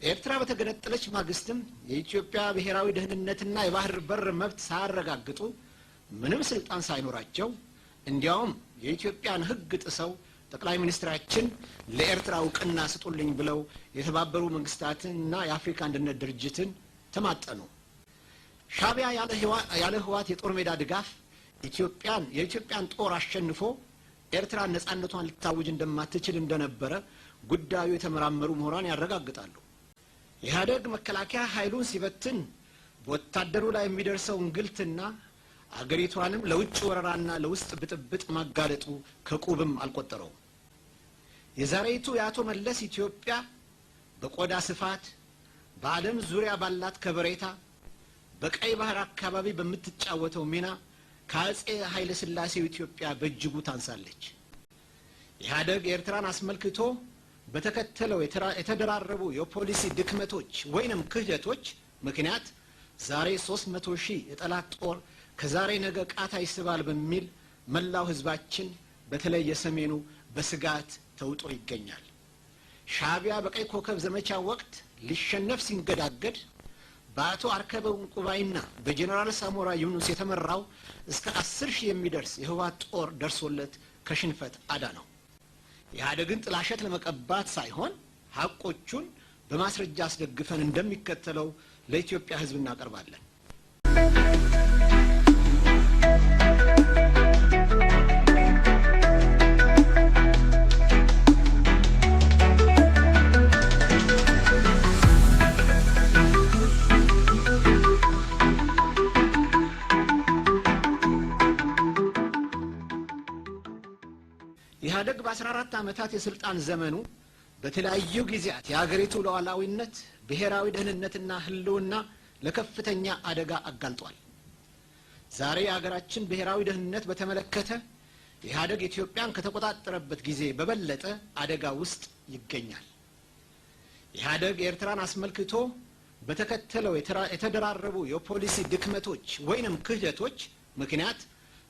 ኤርትራ በተገነጠለች ማግስትም የኢትዮጵያ ብሔራዊ ደህንነትና የባህር በር መብት ሳያረጋግጡ ምንም ስልጣን ሳይኖራቸው እንዲያውም የኢትዮጵያን ሕግ ጥሰው ጠቅላይ ሚኒስትራችን ለኤርትራ ዕውቅና ስጡልኝ ብለው የተባበሩ መንግስታትና የአፍሪካ አንድነት ድርጅትን ተማጠኑ። ሻዕቢያ ያለ ህወሓት የጦር ሜዳ ድጋፍ የኢትዮጵያን ጦር አሸንፎ ኤርትራ ነጻነቷን ልታውጅ እንደማትችል እንደነበረ ጉዳዩ የተመራመሩ ምሁራን ያረጋግጣሉ። ኢህአደግ መከላከያ ኃይሉን ሲበትን በወታደሩ ላይ የሚደርሰው እንግልትና አገሪቷንም ለውጭ ወረራና ለውስጥ ብጥብጥ ማጋለጡ ከቁብም አልቆጠረው። የዛሬቱ የአቶ መለስ ኢትዮጵያ በቆዳ ስፋት በዓለም ዙሪያ ባላት ከበሬታ በቀይ ባህር አካባቢ በምትጫወተው ሚና ከአጼ ኃይለ ሥላሴው ኢትዮጵያ በእጅጉ ታንሳለች። ኢህአደግ ኤርትራን አስመልክቶ በተከተለው የተደራረቡ የፖሊሲ ድክመቶች ወይንም ክህደቶች ምክንያት ዛሬ 300,000 የጠላት ጦር ከዛሬ ነገ ቃታ ይስባል በሚል መላው ህዝባችን በተለይ የሰሜኑ በስጋት ተውጦ ይገኛል። ሻዕቢያ በቀይ ኮከብ ዘመቻ ወቅት ሊሸነፍ ሲንገዳገድ በአቶ አርከበ እንቁባይና በጀነራል ሳሞራ ዩኑስ የተመራው እስከ 10,000 የሚደርስ የህወሓት ጦር ደርሶለት ከሽንፈት አዳነው። ኢህአደግን ጥላሸት ለመቀባት ሳይሆን ሐቆቹን በማስረጃ አስደግፈን እንደሚከተለው ለኢትዮጵያ ህዝብ እናቀርባለን። ኢህአደግ በ14 ዓመታት የስልጣን ዘመኑ በተለያዩ ጊዜያት የሀገሪቱ ሉዓላዊነት ብሔራዊ ደህንነትና ህልውና ለከፍተኛ አደጋ አጋልጧል። ዛሬ የሀገራችን ብሔራዊ ደህንነት በተመለከተ ኢህአደግ ኢትዮጵያን ከተቆጣጠረበት ጊዜ በበለጠ አደጋ ውስጥ ይገኛል። ኢህአደግ ኤርትራን አስመልክቶ በተከተለው የተደራረቡ የፖሊሲ ድክመቶች ወይንም ክህደቶች ምክንያት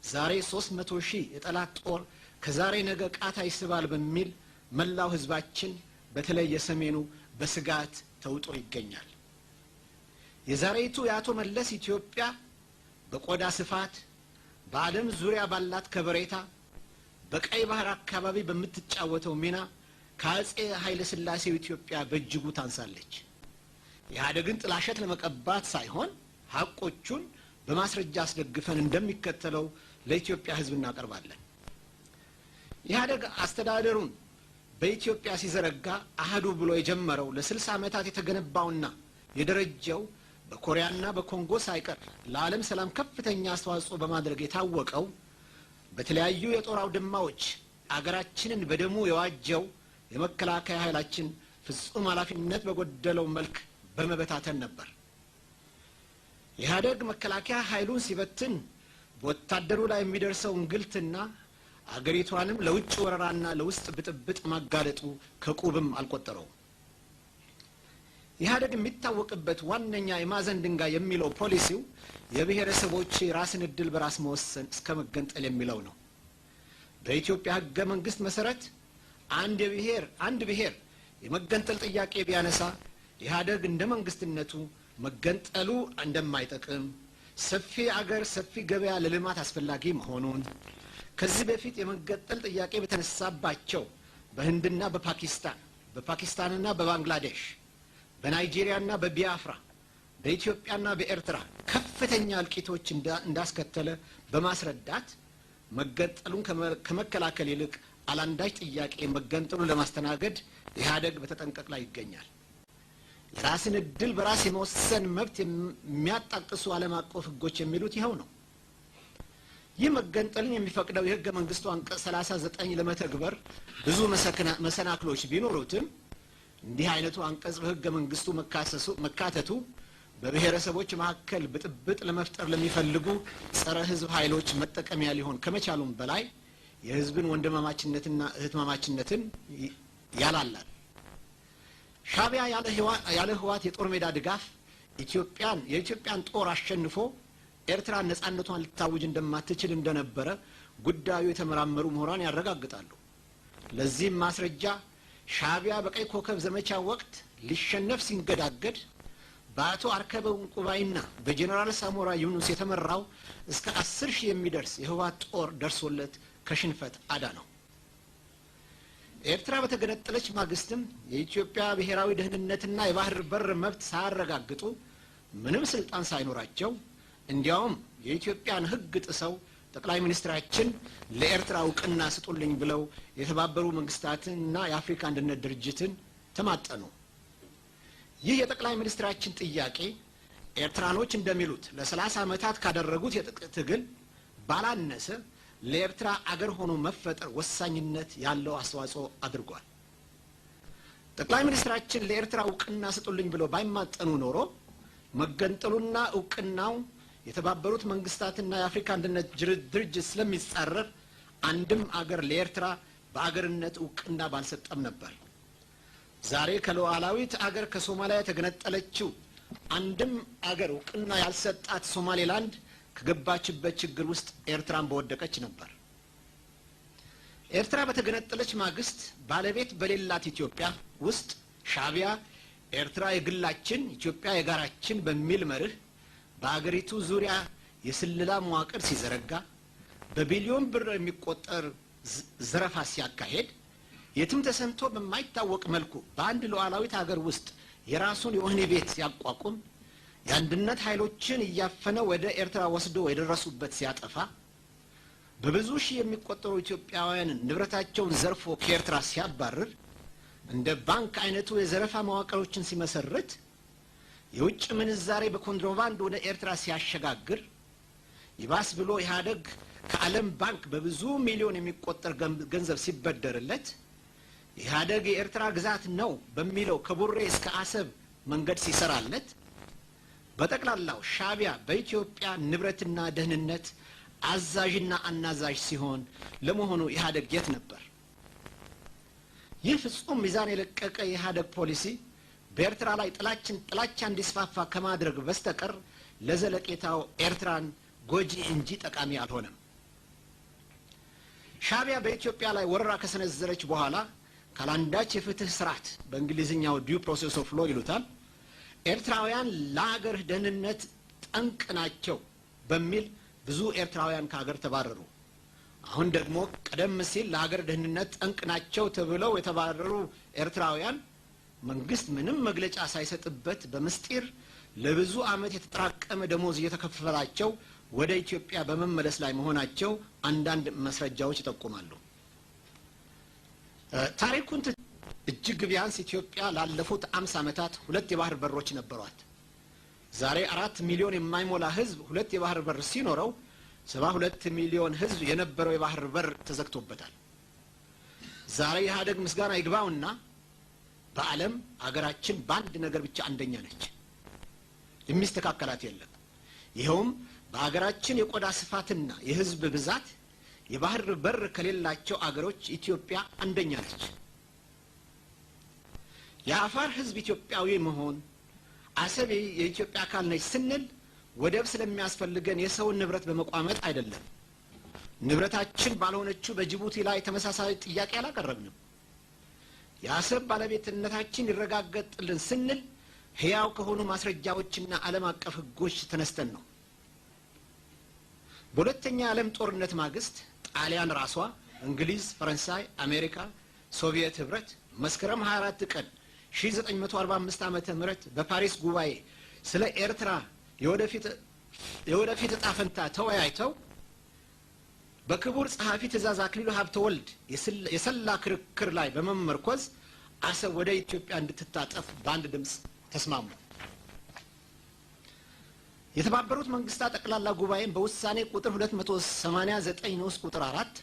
ዛሬ 300,000 የጠላት ጦር ከዛሬ ነገ ቃታ ይስባል በሚል መላው ህዝባችን በተለይ የሰሜኑ በስጋት ተውጦ ይገኛል። የዛሬቱ የአቶ መለስ ኢትዮጵያ በቆዳ ስፋት በዓለም ዙሪያ ባላት ከበሬታ በቀይ ባህር አካባቢ በምትጫወተው ሚና ከአጼ ኃይለ ሥላሴው ኢትዮጵያ በእጅጉ ታንሳለች። ኢህአደግን ጥላሸት ለመቀባት ሳይሆን ሐቆቹን በማስረጃ አስደግፈን እንደሚከተለው ለኢትዮጵያ ህዝብ እናቀርባለን። ኢህአደግ አስተዳደሩን በኢትዮጵያ ሲዘረጋ አህዱ ብሎ የጀመረው ለ60 ዓመታት የተገነባውና የደረጀው በኮሪያና በኮንጎ ሳይቀር ለዓለም ሰላም ከፍተኛ አስተዋጽኦ በማድረግ የታወቀው በተለያዩ የጦር አውድማዎች አገራችንን በደሙ የዋጀው የመከላከያ ኃይላችን ፍጹም ኃላፊነት በጎደለው መልክ በመበታተን ነበር። ኢህአደግ መከላከያ ኃይሉን ሲበትን በወታደሩ ላይ የሚደርሰው እንግልትና አገሪቷንም ለውጭ ወረራና ለውስጥ ብጥብጥ ማጋለጡ ከቁብም አልቆጠረው። ኢህአደግ የሚታወቅበት ዋነኛ የማዕዘን ድንጋይ የሚለው ፖሊሲው የብሔረሰቦች ራስን እድል በራስ መወሰን እስከ መገንጠል የሚለው ነው። በኢትዮጵያ ህገ መንግስት መሰረት አንድ ብሔር የመገንጠል ጥያቄ ቢያነሳ ኢህአደግ እንደ መንግስትነቱ መገንጠሉ እንደማይጠቅም፣ ሰፊ አገር ሰፊ ገበያ ለልማት አስፈላጊ መሆኑን ከዚህ በፊት የመገንጠል ጥያቄ በተነሳባቸው በህንድና በፓኪስታንና በባንግላዴሽ በናይጄሪያና በቢያፍራ በኢትዮጵያና በኤርትራ ከፍተኛ እልቂቶች እንዳስከተለ በማስረዳት መገንጠሉን ከመከላከል ይልቅ አላንዳች ጥያቄ መገንጠሉን ለማስተናገድ ኢህአደግ በተጠንቀቅ ላይ ይገኛል። የራስን እድል በራስ የመወሰን መብት የሚያጣቅሱ ዓለም አቀፍ ህጎች የሚሉት ይኸው ነው። ይህ መገንጠልን የሚፈቅደው የህገ መንግስቱ አንቀጽ 39 ለመተግበር ብዙ መሰናክሎች ቢኖሩትም እንዲህ አይነቱ አንቀጽ በህገ መንግስቱ መካተቱ በብሔረሰቦች መካከል ብጥብጥ ለመፍጠር ለሚፈልጉ ጸረ ህዝብ ኃይሎች መጠቀሚያ ሊሆን ከመቻሉም በላይ የህዝብን ወንድማማችነትና እህትማማችነትን ያላላል። ሻዕቢያ ያለ ህወሓት የጦር ሜዳ ድጋፍ የኢትዮጵያን ጦር አሸንፎ ኤርትራ ነጻነቷን ልታውጅ እንደማትችል እንደነበረ ጉዳዩ የተመራመሩ ምሁራን ያረጋግጣሉ። ለዚህም ማስረጃ ሻዕቢያ በቀይ ኮከብ ዘመቻ ወቅት ሊሸነፍ ሲንገዳገድ በአቶ አርከበ ዕንቁባይና በጀነራል ሳሞራ ዩኑስ የተመራው እስከ 10,000 የሚደርስ የህወሓት ጦር ደርሶለት ከሽንፈት አዳነው። ኤርትራ በተገነጠለች ማግስትም የኢትዮጵያ ብሔራዊ ደህንነትና የባህር በር መብት ሳያረጋግጡ ምንም ስልጣን ሳይኖራቸው እንዲያውም የኢትዮጵያን ህግ ጥሰው ጠቅላይ ሚኒስትራችን ለኤርትራ ዕውቅና ስጡልኝ ብለው የተባበሩ መንግስታትንና የአፍሪካ አንድነት ድርጅትን ተማጠኑ። ይህ የጠቅላይ ሚኒስትራችን ጥያቄ ኤርትራኖች እንደሚሉት ለ30 ዓመታት ካደረጉት የትጥቅ ትግል ባላነሰ ለኤርትራ አገር ሆኖ መፈጠር ወሳኝነት ያለው አስተዋጽኦ አድርጓል። ጠቅላይ ሚኒስትራችን ለኤርትራ ዕውቅና ስጡልኝ ብለው ባይማጠኑ ኖሮ መገንጠሉና ዕውቅናው የተባበሩት መንግስታትና የአፍሪካ አንድነት ድርጅት ስለሚጻረር አንድም አገር ለኤርትራ በአገርነት ዕውቅና ባልሰጠም ነበር። ዛሬ ከሉዓላዊት አገር ከሶማሊያ የተገነጠለችው አንድም አገር ዕውቅና ያልሰጣት ሶማሌላንድ ከገባችበት ችግር ውስጥ ኤርትራን በወደቀች ነበር። ኤርትራ በተገነጠለች ማግስት ባለቤት በሌላት ኢትዮጵያ ውስጥ ሻዕቢያ ኤርትራ የግላችን ኢትዮጵያ የጋራችን በሚል መርህ በአገሪቱ ዙሪያ የስለላ መዋቅር ሲዘረጋ በቢሊዮን ብር የሚቆጠር ዘረፋ ሲያካሄድ የትም ተሰምቶ በማይታወቅ መልኩ በአንድ ሉዓላዊት ሀገር ውስጥ የራሱን የወህኒ ቤት ሲያቋቁም የአንድነት ኃይሎችን እያፈነ ወደ ኤርትራ ወስዶ የደረሱበት ሲያጠፋ በብዙ ሺህ የሚቆጠሩ ኢትዮጵያውያን ንብረታቸውን ዘርፎ ከኤርትራ ሲያባርር እንደ ባንክ አይነቱ የዘረፋ መዋቅሮችን ሲመሰርት የውጭ ምንዛሬ በኮንትሮባንድ ወደ ኤርትራ ሲያሸጋግር ይባስ ብሎ ኢህአደግ ከዓለም ባንክ በብዙ ሚሊዮን የሚቆጠር ገንዘብ ሲበደርለት ኢህአደግ የኤርትራ ግዛት ነው በሚለው ከቡሬ እስከ አሰብ መንገድ ሲሰራለት በጠቅላላው ሻዕቢያ በኢትዮጵያ ንብረትና ደህንነት አዛዥና አናዛዥ ሲሆን ለመሆኑ ኢህአደግ የት ነበር? ይህ ፍጹም ሚዛን የለቀቀ የኢህአደግ ፖሊሲ በኤርትራ ላይ ጥላቻ እንዲስፋፋ ከማድረግ በስተቀር ለዘለቄታው ኤርትራን ጎጂ እንጂ ጠቃሚ አልሆነም። ሻዕቢያ በኢትዮጵያ ላይ ወረራ ከሰነዘረች በኋላ ካላንዳች የፍትህ ስርዓት በእንግሊዝኛው ዲው ፕሮሰስ ኦፍ ሎ ይሉታል ኤርትራውያን ለሀገር ደህንነት ጠንቅ ናቸው በሚል ብዙ ኤርትራውያን ከሀገር ተባረሩ። አሁን ደግሞ ቀደም ሲል ለሀገር ደህንነት ጠንቅ ናቸው ተብለው የተባረሩ ኤርትራውያን መንግስት ምንም መግለጫ ሳይሰጥበት በምስጢር ለብዙ ዓመት የተጠራቀመ ደሞዝ እየተከፈላቸው ወደ ኢትዮጵያ በመመለስ ላይ መሆናቸው አንዳንድ መስረጃዎች ይጠቁማሉ። ታሪኩን እጅግ ቢያንስ ኢትዮጵያ ላለፉት 50 ዓመታት 2 የባህር በሮች ነበሯት። ዛሬ 4 ሚሊዮን የማይሞላ ህዝብ 2 የባህር በር ሲኖረው 72 ሚሊዮን ህዝብ የነበረው የባህር በር ተዘግቶበታል። ዛሬ ኢህአደግ ምስጋና ይግባውና በዓለም አገራችን በአንድ ነገር ብቻ አንደኛ ነች፣ የሚስተካከላት የለም። ይኸውም በአገራችን የቆዳ ስፋትና የህዝብ ብዛት የባህር በር ከሌላቸው አገሮች ኢትዮጵያ አንደኛ ነች። የአፋር ህዝብ ኢትዮጵያዊ መሆን አሰብ የኢትዮጵያ አካል ነች ስንል ወደብ ስለሚያስፈልገን የሰውን ንብረት በመቋመጥ አይደለም። ንብረታችን ባልሆነችው በጅቡቲ ላይ ተመሳሳይ ጥያቄ አላቀረብንም። የአሰብ ባለቤትነታችን ይረጋገጥልን ስንል ህያው ከሆኑ ማስረጃዎችና ዓለም አቀፍ ህጎች ተነስተን ነው። በሁለተኛ የዓለም ጦርነት ማግስት ጣሊያን ራሷ፣ እንግሊዝ፣ ፈረንሳይ፣ አሜሪካ፣ ሶቪየት ህብረት መስከረም 24 ቀን 1945 ዓመተ ምህረት በፓሪስ ጉባኤ ስለ ኤርትራ የወደፊት ዕጣ ፈንታ ተወያይተው በክቡር ጸሐፊ ትእዛዝ አክሊሉ ሀብተወልድ የሰላ ክርክር ላይ በመመርኮዝ አሰብ ወደ ኢትዮጵያ እንድትታጠፍ በአንድ ድምፅ ተስማሙ። የተባበሩት መንግስታት ጠቅላላ ጉባኤን በውሳኔ ቁጥር 289 ንዑስ ቁጥር 4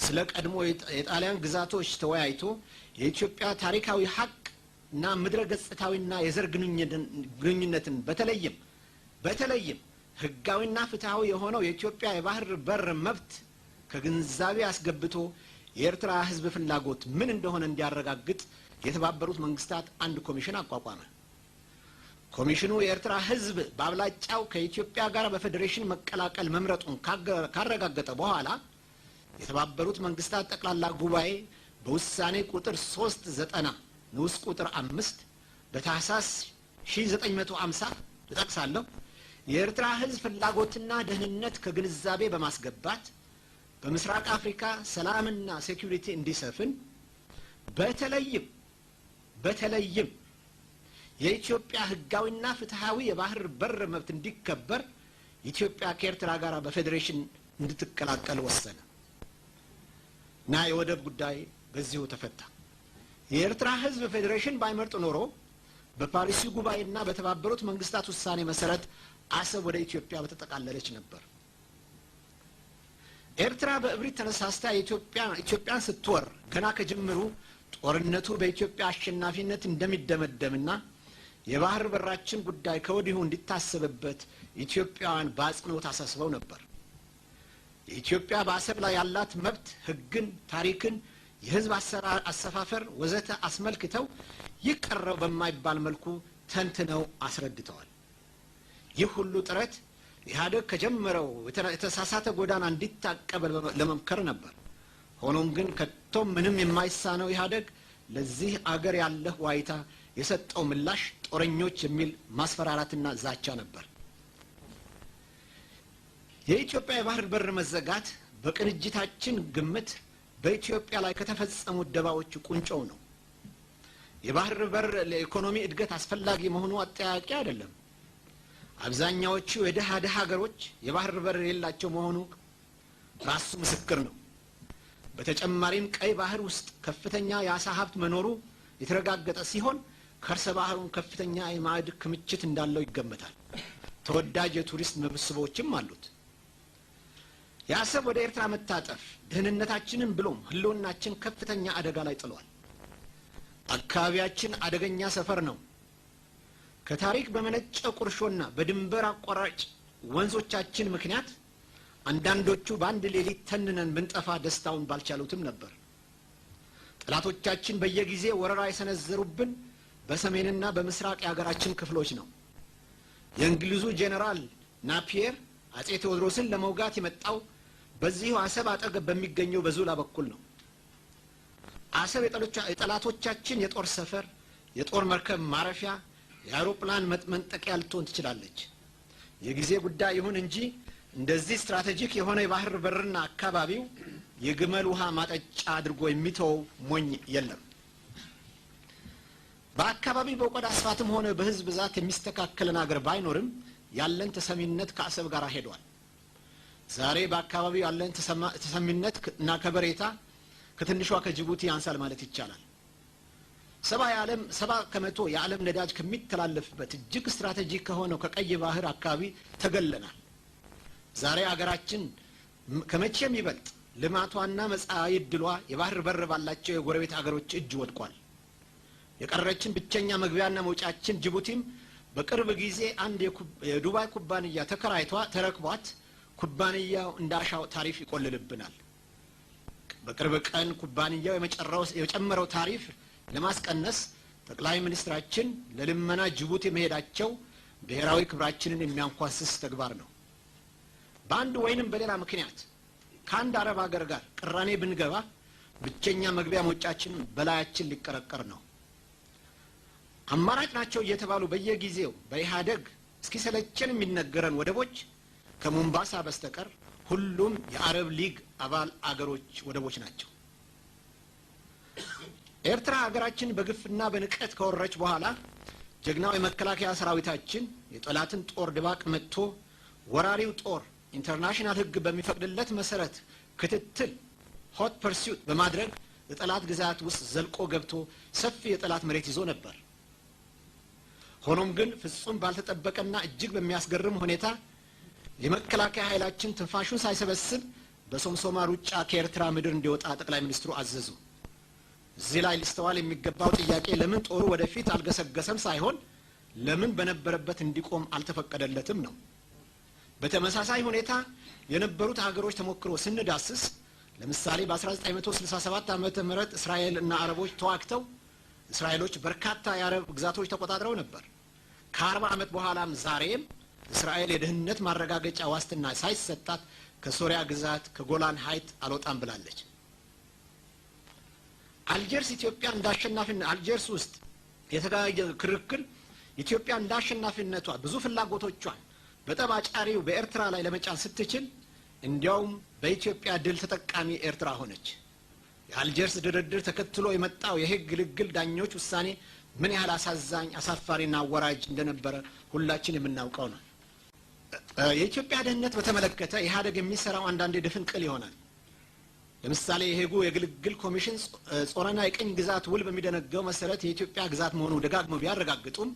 ስለ ቀድሞ የጣሊያን ግዛቶች ተወያይቶ የኢትዮጵያ ታሪካዊ ሀቅ እና ምድረ ገጽታዊና የዘር ግንኙነትን በተለይም ህጋዊና ፍትሃዊ የሆነው የኢትዮጵያ የባህር በር መብት ከግንዛቤ አስገብቶ የኤርትራ ህዝብ ፍላጎት ምን እንደሆነ እንዲያረጋግጥ የተባበሩት መንግስታት አንድ ኮሚሽን አቋቋመ። ኮሚሽኑ የኤርትራ ህዝብ በአብላጫው ከኢትዮጵያ ጋር በፌዴሬሽን መቀላቀል መምረጡን ካረጋገጠ በኋላ የተባበሩት መንግስታት ጠቅላላ ጉባኤ በውሳኔ ቁጥር 390 ንዑስ ቁጥር 5 በታህሳስ 1950 ተጠቅሳለሁ የኤርትራ ህዝብ ፍላጎትና ደህንነት ከግንዛቤ በማስገባት በምስራቅ አፍሪካ ሰላምና ሴኩሪቲ እንዲሰፍን በተለይም የኢትዮጵያ ህጋዊና ፍትሃዊ የባህር በር መብት እንዲከበር ኢትዮጵያ ከኤርትራ ጋር በፌዴሬሽን እንድትቀላቀል ወሰነ እና የወደብ ጉዳይ በዚሁ ተፈታ። የኤርትራ ህዝብ ፌዴሬሽን ባይመርጥ ኖሮ በፓሪስ ጉባኤና በተባበሩት መንግስታት ውሳኔ መሰረት አሰብ ወደ ኢትዮጵያ በተጠቃለለች ነበር። ኤርትራ በእብሪት ተነሳስታ ኢትዮጵያን ስትወር ገና ከጅምሩ ጦርነቱ በኢትዮጵያ አሸናፊነት እንደሚደመደምና የባህር በራችን ጉዳይ ከወዲሁ እንዲታሰብበት ኢትዮጵያውያን በአጽንኦት አሳስበው ነበር። የኢትዮጵያ በአሰብ ላይ ያላት መብት ህግን፣ ታሪክን፣ የህዝብ አሰፋፈር ወዘተ አስመልክተው ይቀረው በማይባል መልኩ ተንትነው አስረድተዋል። ይህ ሁሉ ጥረት ኢህአደግ ከጀመረው የተሳሳተ ጎዳና እንዲታቀብ ለመምከር ነበር። ሆኖም ግን ከቶም ምንም የማይሳነው ኢህአደግ ለዚህ አገር ያለህ ዋይታ የሰጠው ምላሽ ጦረኞች የሚል ማስፈራራትና ዛቻ ነበር። የኢትዮጵያ የባህር በር መዘጋት በቅንጅታችን ግምት በኢትዮጵያ ላይ ከተፈጸሙ ደባዎች ቁንጮው ነው። የባህር በር ለኢኮኖሚ እድገት አስፈላጊ መሆኑ አጠያቂ አይደለም። አብዛኛዎቹ የደሃ ሀገሮች የባህር በር የሌላቸው መሆኑ ራሱ ምስክር ነው። በተጨማሪም ቀይ ባህር ውስጥ ከፍተኛ የአሳ ሀብት መኖሩ የተረጋገጠ ሲሆን ከርሰ ባህሩን ከፍተኛ የማዕድ ክምችት እንዳለው ይገመታል። ተወዳጅ የቱሪስት መስህቦችም አሉት። የአሰብ ወደ ኤርትራ መታጠፍ ደህንነታችንን ብሎም ህልውናችን ከፍተኛ አደጋ ላይ ጥሏል። አካባቢያችን አደገኛ ሰፈር ነው። ከታሪክ በመነጨ ቁርሾና በድንበር አቋራጭ ወንዞቻችን ምክንያት አንዳንዶቹ በአንድ ሌሊት ተንነን ብንጠፋ ደስታውን ባልቻሉትም ነበር። ጠላቶቻችን በየጊዜው ወረራ የሰነዘሩብን በሰሜንና በምስራቅ የሀገራችን ክፍሎች ነው። የእንግሊዙ ጄኔራል ናፒየር አጼ ቴዎድሮስን ለመውጋት የመጣው በዚሁ አሰብ አጠገብ በሚገኘው በዙላ በኩል ነው። አሰብ የጠላቶቻችን የጦር ሰፈር፣ የጦር መርከብ ማረፊያ፣ የአውሮፕላን መንጠቂያ ልትሆን ትችላለች። የጊዜ ጉዳይ ይሁን እንጂ እንደዚህ ስትራቴጂክ የሆነ የባህር በርና አካባቢው የግመል ውሃ ማጠጫ አድርጎ የሚተው ሞኝ የለም። በአካባቢው በቆዳ ስፋትም ሆነ በህዝብ ብዛት የሚስተካከለን አገር ባይኖርም ያለን ተሰሚነት ከአሰብ ጋር ሄዷል። ዛሬ በአካባቢው ያለን ተሰሚነት እና ከበሬታ ከትንሿ ከጅቡቲ ያንሳል ማለት ይቻላል። 70% የዓለም ነዳጅ ከሚተላለፍበት እጅግ ስትራቴጂክ ከሆነው ከቀይ ባህር አካባቢ ተገለናል። ዛሬ አገራችን ከመቼም ይበልጥ ልማቷና መጻኢ ዕድሏ የባህር በር ባላቸው የጎረቤት አገሮች እጅ ወድቋል። የቀረችን ብቸኛ መግቢያና መውጫችን ጅቡቲም በቅርብ ጊዜ አንድ የዱባይ ኩባንያ ተረክቧት ኩባንያው እንዳሻው ታሪፍ ይቆልልብናል። በቅርብ ቀን ኩባንያው የጨመረው ታሪፍ ለማስቀነስ ጠቅላይ ሚኒስትራችን ለልመና ጅቡቲ መሄዳቸው ብሔራዊ ክብራችንን የሚያንኳስስ ተግባር ነው። በአንድ ወይንም በሌላ ምክንያት ከአንድ አረብ ሀገር ጋር ቅራኔ ብንገባ ብቸኛ መግቢያ መውጫችን በላያችን ሊቀረቀር ነው። አማራጭ ናቸው እየተባሉ በየጊዜው በኢህአደግ እስኪሰለቸን የሚነገረን ወደቦች ከሞምባሳ በስተቀር ሁሉም የአረብ ሊግ አባል አገሮች ወደቦች ናቸው። ኤርትራ ሀገራችን በግፍና በንቀት ከወረረች በኋላ ጀግናው የመከላከያ ሰራዊታችን የጠላትን ጦር ድባቅ መጥቶ ወራሪው ጦር ኢንተርናሽናል ሕግ በሚፈቅድለት መሰረት ክትትል ሆት ፐርሱት በማድረግ የጠላት ግዛት ውስጥ ዘልቆ ገብቶ ሰፊ የጠላት መሬት ይዞ ነበር። ሆኖም ግን ፍጹም ባልተጠበቀና እጅግ በሚያስገርም ሁኔታ የመከላከያ ኃይላችን ትንፋሹን ሳይሰበስብ በሶምሶማ ሩጫ ከኤርትራ ምድር እንዲወጣ ጠቅላይ ሚኒስትሩ አዘዙ። እዚህ ላይ ሊስተዋል የሚገባው ጥያቄ ለምን ጦሩ ወደፊት አልገሰገሰም ሳይሆን ለምን በነበረበት እንዲቆም አልተፈቀደለትም ነው። በተመሳሳይ ሁኔታ የነበሩት ሀገሮች ተሞክሮ ስንዳስስ ለምሳሌ በ1967 ዓመተ ምህረት እስራኤል እና አረቦች ተዋግተው እስራኤሎች በርካታ የአረብ ግዛቶች ተቆጣጥረው ነበር። ከ40 ዓመት በኋላም ዛሬም እስራኤል የደህንነት ማረጋገጫ ዋስትና ሳይሰጣት ከሶሪያ ግዛት ከጎላን ሀይት አልወጣም ብላለች። አልጀርስ ኢትዮጵያ እንዳሸናፊነት አልጀርስ ውስጥ የተካሄደ ክርክር ኢትዮጵያ እንዳሸናፊነቷ ብዙ ፍላጎቶቿን በጠባጫሪው በኤርትራ ላይ ለመጫን ስትችል እንዲያውም በኢትዮጵያ ድል ተጠቃሚ ኤርትራ ሆነች። የአልጀርስ ድርድር ተከትሎ የመጣው የህግ ግልግል ዳኞች ውሳኔ ምን ያህል አሳዛኝ አሳፋሪና አወራጅ እንደነበረ ሁላችን የምናውቀው ነው። የኢትዮጵያ ደህንነት በተመለከተ ኢህአደግ የሚሰራው አንዳንዴ ድፍንቅል ይሆናል። ለምሳሌ የሄጉ የግልግል ኮሚሽን ጾረና የቅኝ ግዛት ውል በሚደነገው መሰረት የኢትዮጵያ ግዛት መሆኑ ደጋግመው ቢያረጋግጡም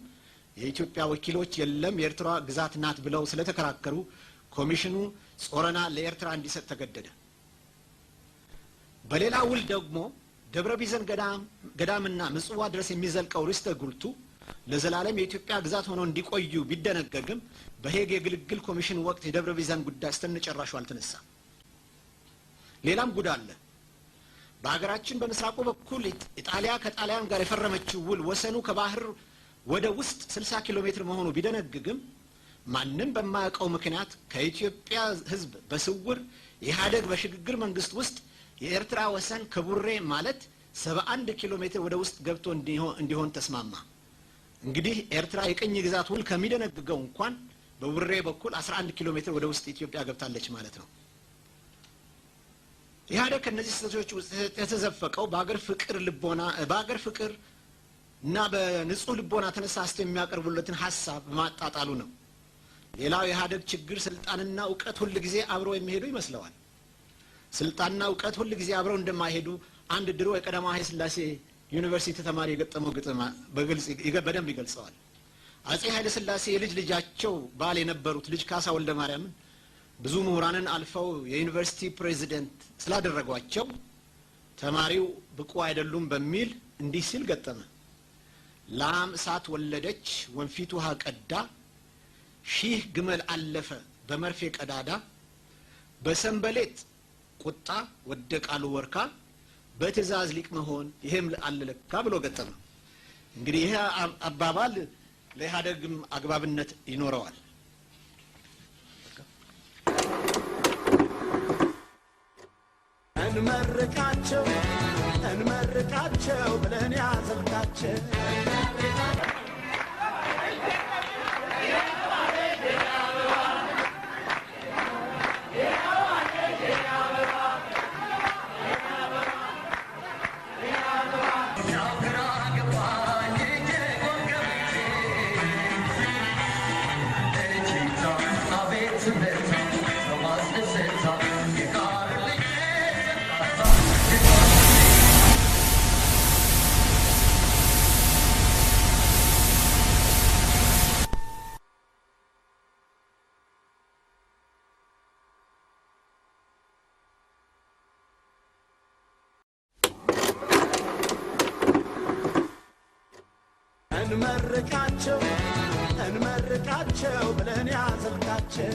የኢትዮጵያ ወኪሎች የለም የኤርትራ ግዛት ናት ብለው ስለተከራከሩ ኮሚሽኑ ጾረና ለኤርትራ እንዲሰጥ ተገደደ። በሌላ ውል ደግሞ ደብረ ቢዘን ገዳምና ምጽዋ ድረስ የሚዘልቀው ርስተ ጉልቱ ለዘላለም የኢትዮጵያ ግዛት ሆኖ እንዲቆዩ ቢደነገግም በሄግ የግልግል ኮሚሽን ወቅት የደብረ ቢዘን ጉዳይ እስተነጨራሹ አልተነሳም። ሌላም ጉድ አለ። በአገራችን በምስራቁ በኩል ኢጣሊያ ከጣሊያን ጋር የፈረመችው ውል ወሰኑ ከባህር ወደ ውስጥ 60 ኪሎ ሜትር መሆኑ ቢደነግግም ማንም በማያውቀው ምክንያት ከኢትዮጵያ ሕዝብ በስውር ኢህአደግ በሽግግር መንግስት ውስጥ የኤርትራ ወሰን ከቡሬ ማለት 71 ኪሎ ሜትር ወደ ውስጥ ገብቶ እንዲሆን ተስማማ። እንግዲህ ኤርትራ የቅኝ ግዛት ውል ከሚደነግገው እንኳን በቡሬ በኩል 11 ኪሎ ሜትር ወደ ውስጥ ኢትዮጵያ ገብታለች ማለት ነው። ኢህአደግ ከነዚህ ስህተቶች ውስጥ የተዘፈቀው በአገር ፍቅር እና በንጹህ ልቦና ተነሳስቶ የሚያቀርቡለትን ሐሳብ በማጣጣሉ ነው። ሌላው የኢህአደግ ችግር ስልጣንና ዕውቀት ሁሉ ጊዜ አብረው የሚሄዱ ይመስለዋል። ስልጣንና ዕውቀት ሁሉ ጊዜ አብረው እንደማይሄዱ አንድ ድሮ የቀዳማዊ ኃይለ ሥላሴ ዩኒቨርሲቲ ተማሪ የገጠመው ግጥም በደንብ ይገልጸዋል። አጼ ኃይለ ሥላሴ የልጅ ልጃቸው ባል የነበሩት ልጅ ካሳ ወልደ ማርያምን ብዙ ምሁራንን አልፈው የዩኒቨርሲቲ ፕሬዚደንት ስላደረጓቸው ተማሪው ብቁ አይደሉም በሚል እንዲህ ሲል ገጠመ። ላም እሳት ወለደች ወንፊት ውሃ ቀዳ፣ ሺህ ግመል አለፈ በመርፌ ቀዳዳ፣ በሰንበሌጥ ቁጣ ወደቃሉ ወርካ፣ በትእዛዝ ሊቅ መሆን ይሄም አለለካ ብሎ ገጠመ። እንግዲህ ይሄ አባባል ለኢህአደግም አግባብነት ይኖረዋል። እንመርቃቸው ብለን ያዘልቃቸው እንመርቃቸው ብለን ያዘልቃቸው